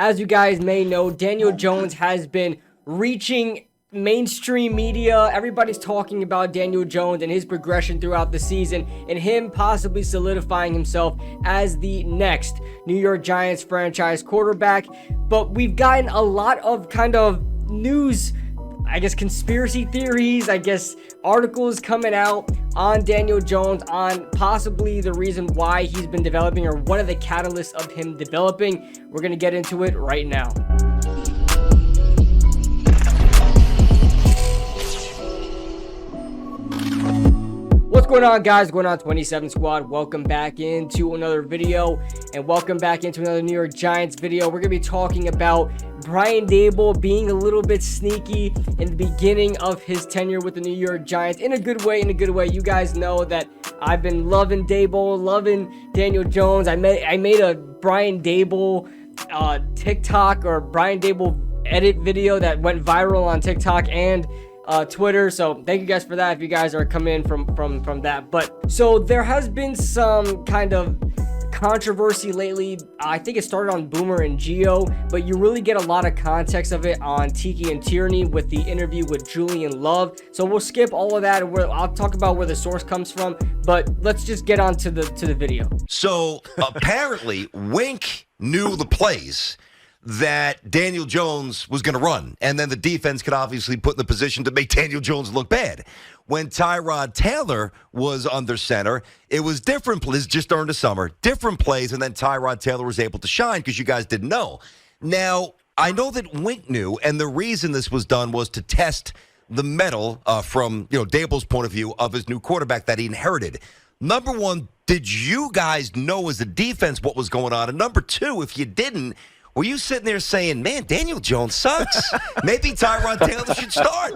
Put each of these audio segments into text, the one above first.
as you guys may know, Daniel Jones has been reaching mainstream media. Everybody's talking about Daniel Jones and his progression throughout the season and him possibly solidifying himself as the next New York Giants franchise quarterback. But we've gotten a lot of kind of news, I guess conspiracy theories, articles coming out on Daniel Jones, on possibly the reason why he's been developing or one of the catalysts of him developing. We're going to get into it right now. What's going on, guys? What's going on, 27 Squad? Welcome back into another video, and welcome back into another New York Giants video. We're going to be talking about Brian Daboll being a little bit sneaky in the beginning of his tenure with the New York Giants. In a good way. You guys know that I've been loving Daboll, loving Daniel Jones. I made a Brian Daboll TikTok or Brian Daboll edit video that went viral on TikTok and Twitter, so thank you guys for that if you guys are coming in from that. But so there has been some kind of controversy lately. I think it started on Boomer and Geo, but you really get a lot of context of it on Tiki and Tierney with the interview with Julian Love. So we'll skip all of that, and I'll talk about where the source comes from, but let's just get on to the video. So apparently Wink knew the plays that Daniel Jones was going to run, and then the defense could obviously put in the position to make Daniel Jones look bad. When Tyrod Taylor was under center, it was different plays just during the summer, different plays, and then Tyrod Taylor was able to shine because you guys didn't know. Now, I know that Wink knew, and the reason this was done was to test the mettle from Daboll's point of view of his new quarterback that he inherited. Number one, did you guys know as a defense what was going on? And number two, if you didn't, were you sitting there saying, man, Daniel Jones sucks? Maybe Tyrod Taylor should start.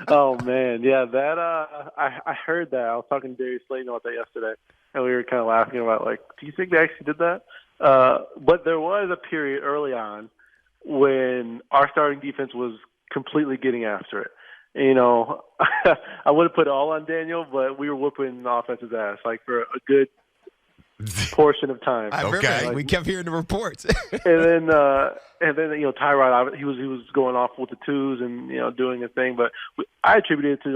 Oh, man. Yeah, that I heard that. I was talking to Darius Slayton about that yesterday, and we were kind of laughing about, do you think they actually did that? But there was a period early on when our starting defense was completely getting after it. I wouldn't put it all on Daniel, but we were whooping the offense's ass, for a good portion of time. I remember we kept hearing the reports. and then Tyrod, he was going off with the twos and doing his thing, but I attributed it to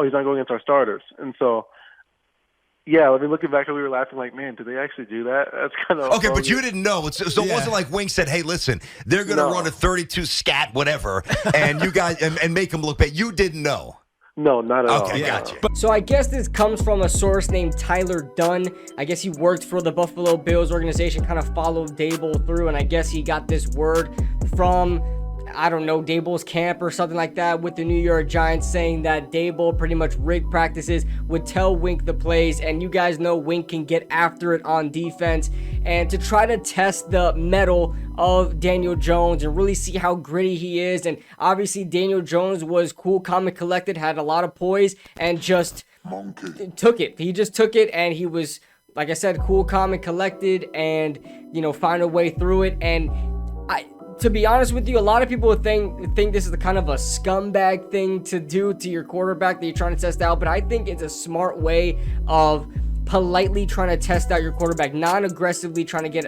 he's not going against our starters, and so looking back, we were laughing man, did they actually do that? That's kind of okay, but you didn't know, so it wasn't like Wink said, hey, listen, they're going to run a 32 scat whatever, and you guys and make them look bad. You didn't know. No, not at all. Okay, gotcha. So I guess this comes from a source named Tyler Dunn. I guess he worked for the Buffalo Bills organization, kind of followed Daboll through, and I guess he got this word from, I don't know, Daboll's camp or something like that with the New York Giants, saying that Daboll pretty much rigged practices, would tell Wink the plays, and you guys know Wink can get after it on defense, and to try to test the mettle of Daniel Jones and really see how gritty he is. And obviously Daniel Jones was cool, calm, and collected, had a lot of poise, and just took it. He just took it, and he was, like I said, cool, calm, and collected, and find a way through it. And to be honest with you, a lot of people think this is the kind of a scumbag thing to do to your quarterback that you're trying to test out, but I think it's a smart way of politely trying to test out your quarterback, non-aggressively trying to get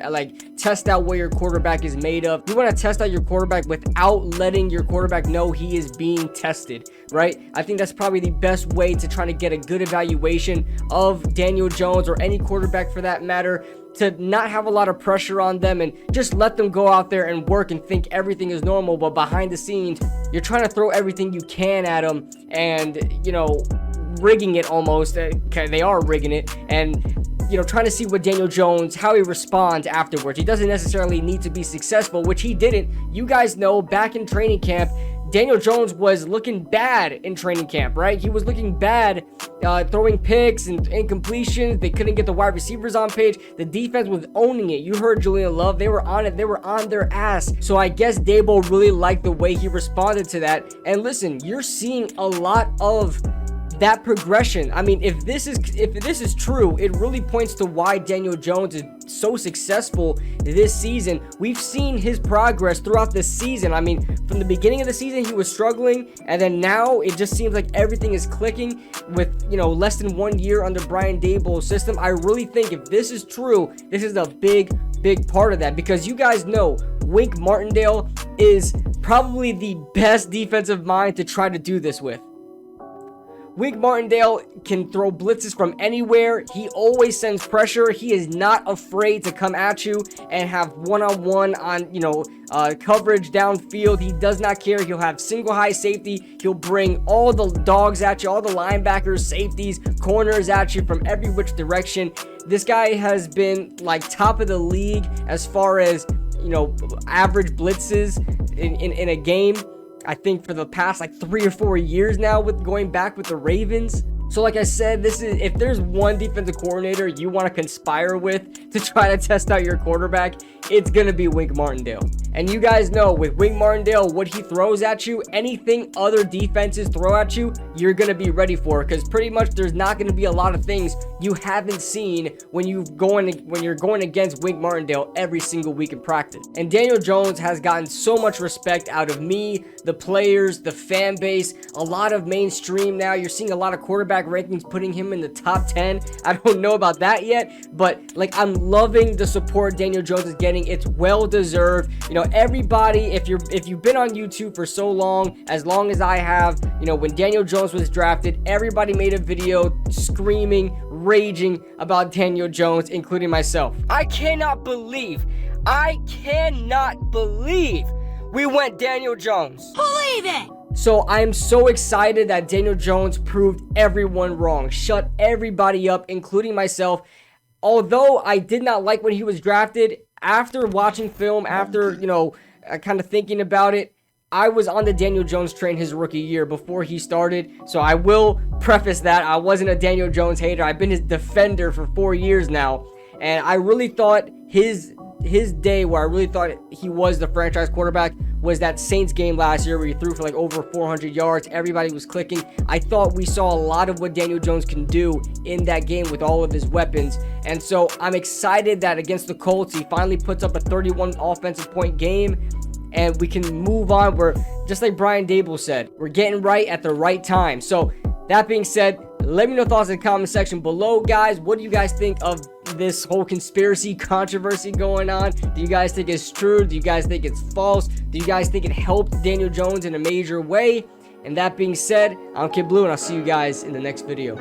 test out what your quarterback is made of. You want to test out your quarterback without letting your quarterback know he is being tested, right? I think that's probably the best way to try to get a good evaluation of Daniel Jones or any quarterback for that matter, to not have a lot of pressure on them and just let them go out there and work and think everything is normal, but behind the scenes you're trying to throw everything you can at them and rigging it almost. Okay, they are rigging it, and trying to see what Daniel Jones, how he responds afterwards. He doesn't necessarily need to be successful, which he didn't. You guys know back in training camp, Daniel Jones was looking bad in training camp, right? He was looking bad, throwing picks and incompletions. They couldn't get the wide receivers on page. The defense was owning it. You heard Julian Love. They were on it. They were on their ass. So I guess Daboll really liked the way he responded to that. And listen, you're seeing a lot of that progression. I mean, if this is true, it really points to why Daniel Jones is so successful this season. We've seen his progress throughout the season. I mean, from the beginning of the season, he was struggling, and then now it just seems like everything is clicking with, less than 1 year under Brian Daboll's system. I really think if this is true, this is a big big part of that, because you guys know Wink Martindale is probably the best defensive mind to try to do this with. Wink Martindale can throw blitzes from anywhere. He always sends pressure. He is not afraid to come at you and have one-on-one on, coverage downfield. He does not care. He'll have single high safety. He'll bring all the dogs at you, all the linebackers, safeties, corners at you from every which direction. This guy has been like top of the league as far as, average blitzes in a game. I think for the past like 3 or 4 years now, with going back with the Ravens. So like I said, if there's one defensive coordinator you want to conspire with to try to test out your quarterback, it's going to be Wink Martindale. And you guys know with Wink Martindale, what he throws at you, anything other defenses throw at you, you're going to be ready for, because pretty much there's not going to be a lot of things you haven't seen when you're going against Wink Martindale every single week in practice. And Daniel Jones has gotten so much respect out of me, the players, the fan base, a lot of mainstream now. You're seeing a lot of quarterback rankings putting him in the top 10. I don't know about that yet, but I'm loving the support Daniel Jones is getting. It's well deserved. Everybody, if you've been on YouTube for so long as I have, when Daniel Jones was drafted, everybody made a video screaming, raging about Daniel Jones, including myself. I cannot believe we went Daniel Jones. Believe it! So I'm so excited that Daniel Jones proved everyone wrong, shut everybody up, including myself. Although I did not like when he was drafted, after watching film, after, kind of thinking about it, I was on the Daniel Jones train his rookie year before he started. So I will preface that I wasn't a Daniel Jones hater. I've been his defender for 4 years now. And I really thought his day where I really thought he was the franchise quarterback was that Saints game last year where he threw for like over 400 yards. Everybody was clicking. I thought we saw a lot of what Daniel Jones can do in that game with all of his weapons. And so I'm excited that against the Colts, he finally puts up a 31 offensive point game. And we can move on. We're just like Brian Daboll said, we're getting right at the right time. So that being said, let me know thoughts in the comment section below, guys. What do you guys think of this whole conspiracy controversy going on? Do you guys think it's true? Do you guys think it's false? Do you guys think it helped Daniel Jones in a major way? And that being said, I'm Kid Blue, and I'll see you guys in the next video.